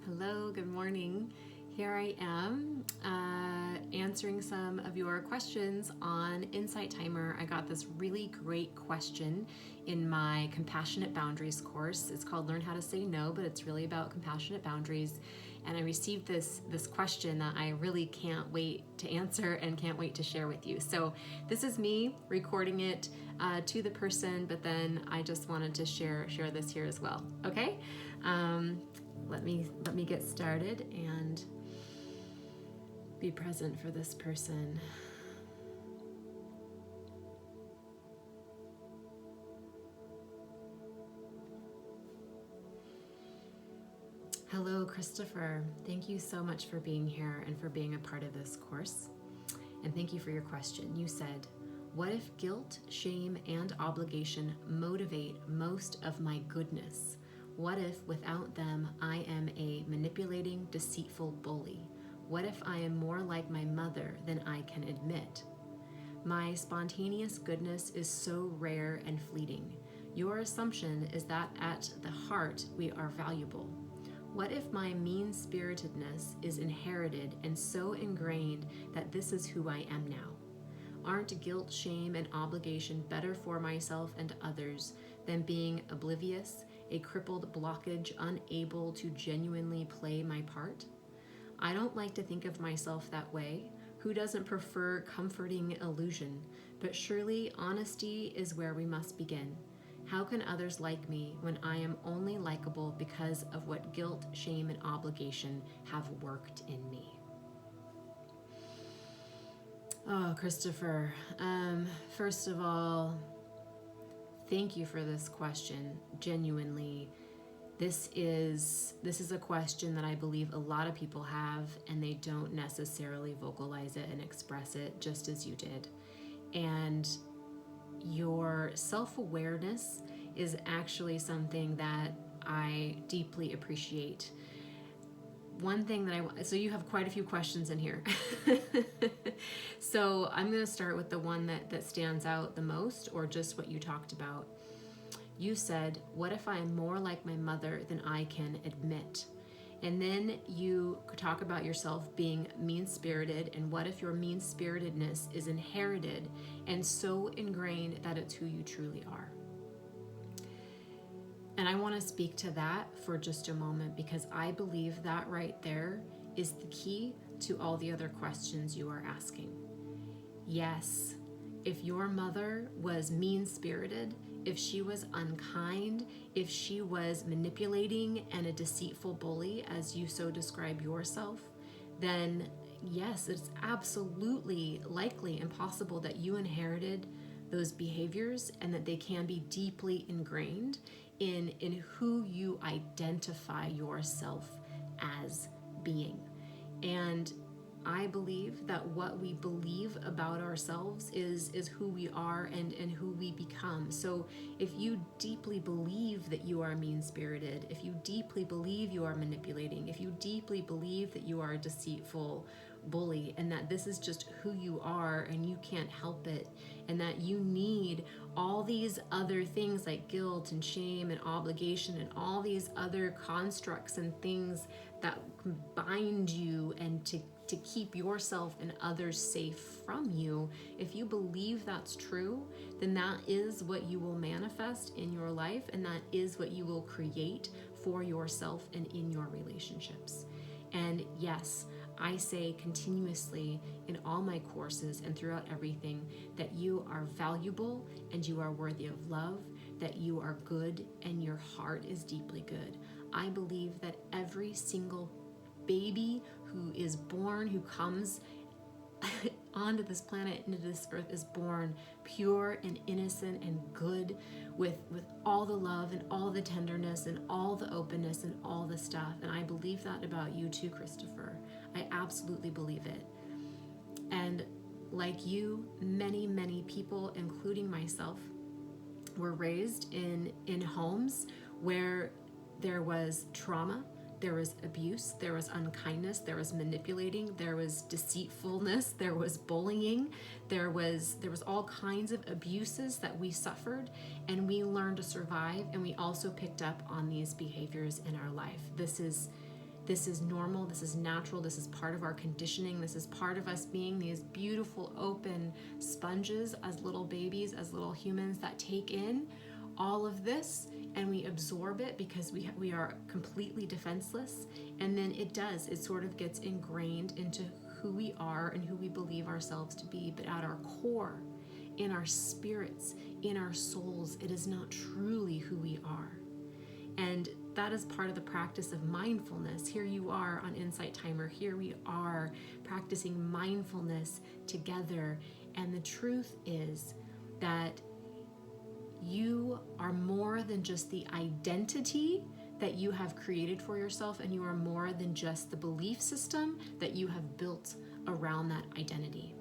Hello, good morning. Here I am answering some of your questions on Insight Timer. I got this really great question in my Compassionate Boundaries course. It's called Learn How to Say No, but it's really about compassionate boundaries. And I received this question that I really can't wait to answer and can't wait to share with you. So this is me recording it to the person, but then I just wanted to share this here as well. Okay. Let me get started and be present for this person. Hello, Christopher. Thank you so much for being here and for being a part of this course. And thank you for your question. You said, what if guilt, shame, and obligation motivate most of my goodness? What if without them I am a manipulating, deceitful bully? What if I am more like my mother than I can admit? My spontaneous goodness is so rare and fleeting. Your assumption is that at the heart we are valuable. What if my mean-spiritedness is inherited and so ingrained that this is who I am now? Aren't guilt, shame, and obligation better for myself and others than being oblivious, a crippled blockage, unable to genuinely play my part? I don't like to think of myself that way. Who doesn't prefer comforting illusion? But surely honesty is where we must begin. How can others like me when I am only likable because of what guilt, shame, and obligation have worked in me? Oh, Christopher, first of all, thank you for this question. Genuinely, this is a question that I believe a lot of people have, and they don't necessarily vocalize it and express it just as you did. And your self-awareness is actually something that I deeply appreciate. One thing that so you have quite a few questions in here. So I'm going to start with the one that stands out the most, or just what you talked about. You said, what if I am more like my mother than I can admit? And then you talk about yourself being mean-spirited, and what if your mean-spiritedness is inherited and so ingrained that it's who you truly are? And I want to speak to that for just a moment, because I believe that right there is the key to all the other questions you are asking. Yes, if your mother was mean-spirited, if she was unkind, if she was manipulating and a deceitful bully, as you so describe yourself, then yes, it's absolutely likely and possible that you inherited those behaviors, and that they can be deeply ingrained in who you identify yourself as being. And I believe that what we believe about ourselves is who we are and who we become. So if you deeply believe that you are mean-spirited, if you deeply believe you are manipulating, if you deeply believe that you are a deceitful bully, and that this is just who you are and you can't help it, and that you need all these other things like guilt and shame and obligation and all these other constructs and things that bind you and to keep yourself and others safe from you, if you believe that's true, then that is what you will manifest in your life, and that is what you will create for yourself and in your relationships. And yes, I say continuously in all my courses and throughout everything that you are valuable and you are worthy of love, that you are good and your heart is deeply good. I believe that every single baby who is born, who comes onto this planet, into this earth, is born pure and innocent and good, with all the love and all the tenderness and all the openness and all the stuff. And I believe that about you too, Christopher. I absolutely believe it. And like you, many, many people, including myself, were raised in homes where there was trauma, there was abuse, there was unkindness, there was manipulating, there was deceitfulness, there was bullying, there was all kinds of abuses that we suffered, and we learned to survive, and we also picked up on these behaviors in our life. This is This is normal, this is natural, this is part of our conditioning, this is part of us being these beautiful open sponges as little babies, as little humans that take in all of this and we absorb it because we are completely defenseless. And then it sort of gets ingrained into who we are and who we believe ourselves to be. But at our core, in our spirits, in our souls, it is not truly who we are. And that is part of the practice of mindfulness. Here you are on Insight Timer. Here we are practicing mindfulness together. And the truth is that you are more than just the identity that you have created for yourself, and you are more than just the belief system that you have built around that identity.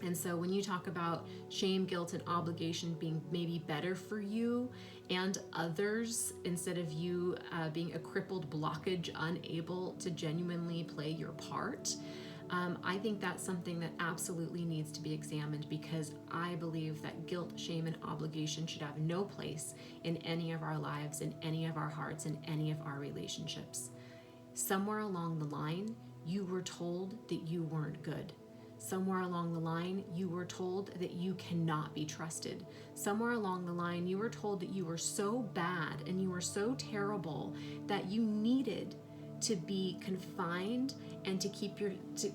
And so when you talk about shame, guilt, and obligation being maybe better for you and others, instead of you being a crippled blockage, unable to genuinely play your part, I think that's something that absolutely needs to be examined, because I believe that guilt, shame, and obligation should have no place in any of our lives, in any of our hearts, in any of our relationships. Somewhere along the line, you were told that you weren't good. Somewhere along the line, you were told that you cannot be trusted. Somewhere along the line, you were told that you were so bad and you were so terrible that you needed to be confined and to keep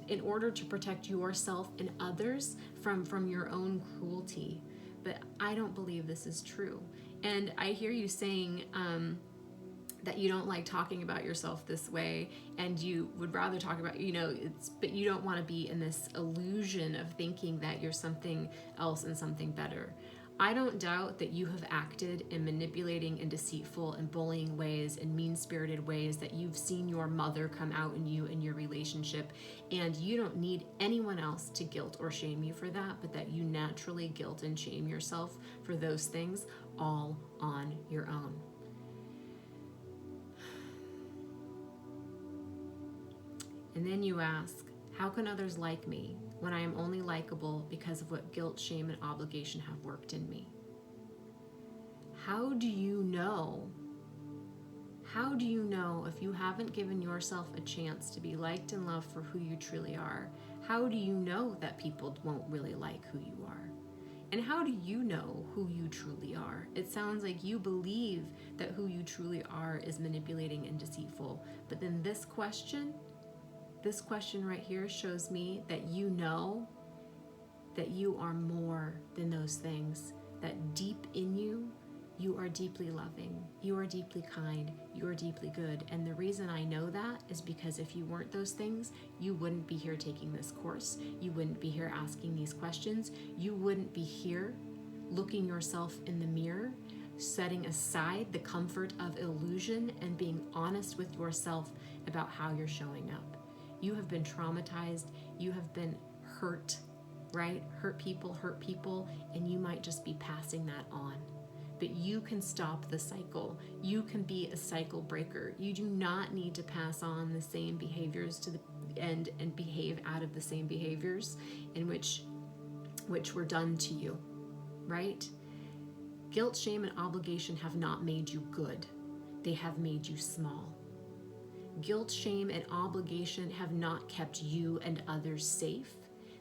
in order to protect yourself and others from your own cruelty. But I don't believe this is true. And I hear you saying that you don't like talking about yourself this way, and you would rather talk about, but you don't want to be in this illusion of thinking that you're something else and something better. I don't doubt that you have acted in manipulating and deceitful and bullying ways and mean-spirited ways, that you've seen your mother come out in you in your relationship, and you don't need anyone else to guilt or shame you for that, but that you naturally guilt and shame yourself for those things all on your own. And then you ask, how can others like me when I am only likable because of what guilt, shame, and obligation have worked in me? How do you know? How do you know if you haven't given yourself a chance to be liked and loved for who you truly are? How do you know that people won't really like who you are? And how do you know who you truly are? It sounds like you believe that who you truly are is manipulating and deceitful. But then this question right here shows me that you know that you are more than those things, that deep in you, you are deeply loving, you are deeply kind, you are deeply good. And the reason I know that is because if you weren't those things, you wouldn't be here taking this course. You wouldn't be here asking these questions. You wouldn't be here looking yourself in the mirror, setting aside the comfort of illusion and being honest with yourself about how you're showing up. You have been traumatized, you have been hurt, right? Hurt people, and you might just be passing that on. But you can stop the cycle. You can be a cycle breaker. You do not need to pass on the same behaviors to the end and behave out of the same behaviors in which were done to you, right? Guilt, shame, and obligation have not made you good. They have made you small. Guilt, shame, and obligation have not kept you and others safe.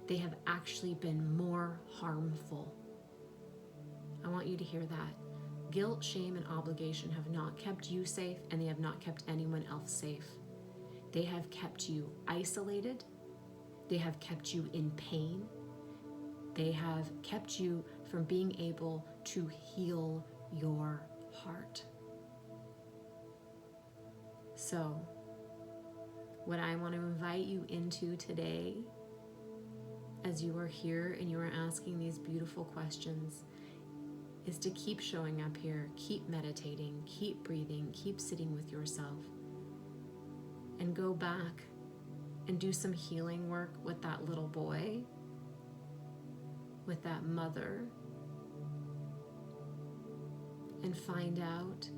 They have actually been more harmful. I want you to hear that. Guilt, shame, and obligation have not kept you safe, and they have not kept anyone else safe. They have kept you isolated. They have kept you in pain. They have kept you from being able to heal your heart. So, what I want to invite you into today, as you are here and you are asking these beautiful questions, is to keep showing up here, keep meditating, keep breathing, keep sitting with yourself, and go back and do some healing work with that little boy, with that mother, and find out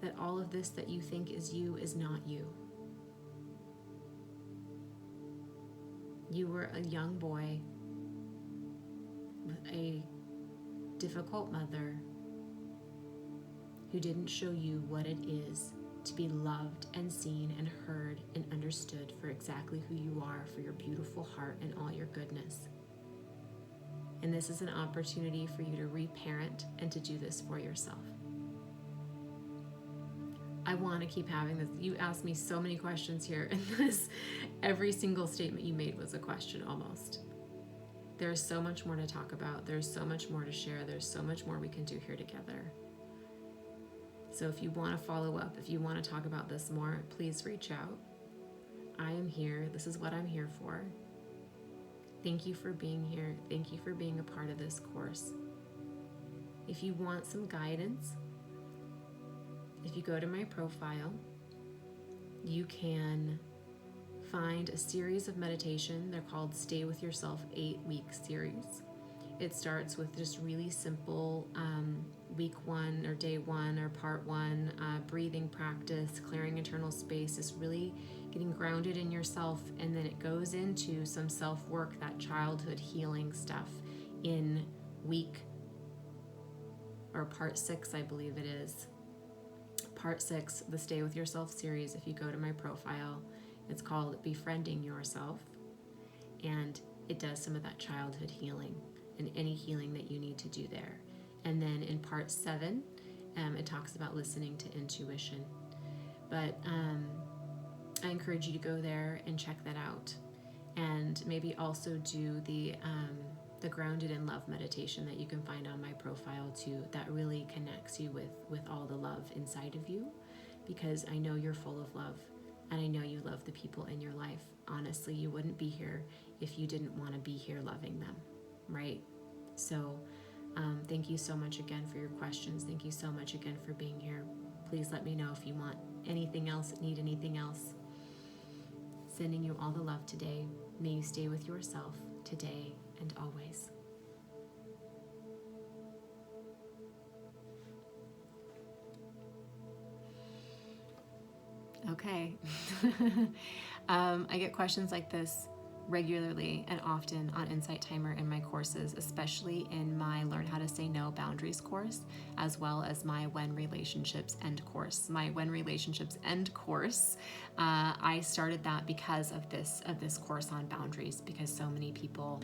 that all of this that you think is you is not you. You were a young boy with a difficult mother who didn't show you what it is to be loved and seen and heard and understood for exactly who you are, for your beautiful heart and all your goodness. And this is an opportunity for you to reparent and to do this for yourself. I want to keep having this. You asked me so many questions here, and every single statement you made was a question almost. There's so much more to talk about. There's so much more to share. There's so much more we can do here together. So if you want to follow up, if you want to talk about this more, please reach out. I am here. This is what I'm here for. Thank you for being here. Thank you for being a part of this course. If you want some guidance, if you go to my profile, you can find a series of meditation. They're called Stay With Yourself 8-week series. It starts with just really simple week 1 or day 1 or part 1 breathing practice, clearing internal space, is really getting grounded in yourself, and then it goes into some self-work, that childhood healing stuff in week or part 6, I believe it is. Part 6, the Stay With Yourself series. If you go to my profile, it's called Befriending Yourself, and it does some of that childhood healing and any healing that you need to do there. And then in part 7, it talks about listening to intuition. But I encourage you to go there and check that out, and maybe also do the Grounded in Love meditation that you can find on my profile too, that really connects you with all the love inside of you, because I know you're full of love, and I know you love the people in your life. Honestly, you wouldn't be here if you didn't want to be here loving them, right? So thank you so much again for your questions. Thank you so much again for being here. Please let me know if you want anything else, need anything else. Sending you all the love today. May you stay with yourself today and always. Okay. I get questions like this regularly and often on Insight Timer in my courses, especially in my Learn How to Say No Boundaries course, as well as my When Relationships End course. My When Relationships End course, I started that because of this course on boundaries, because so many people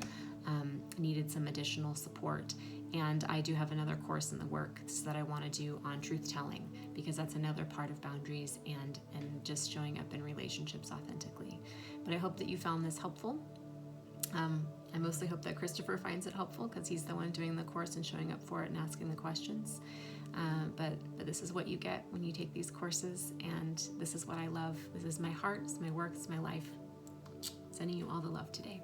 needed some additional support. And I do have another course in the works that I want to do on truth telling, because that's another part of boundaries and just showing up in relationships authentically. But I hope that you found this helpful. I mostly hope that Christopher finds it helpful, because he's the one doing the course and showing up for it and asking the questions. But this is what you get when you take these courses, and this is what I love. This is my heart, it's my work, it's my life. Sending you all the love today.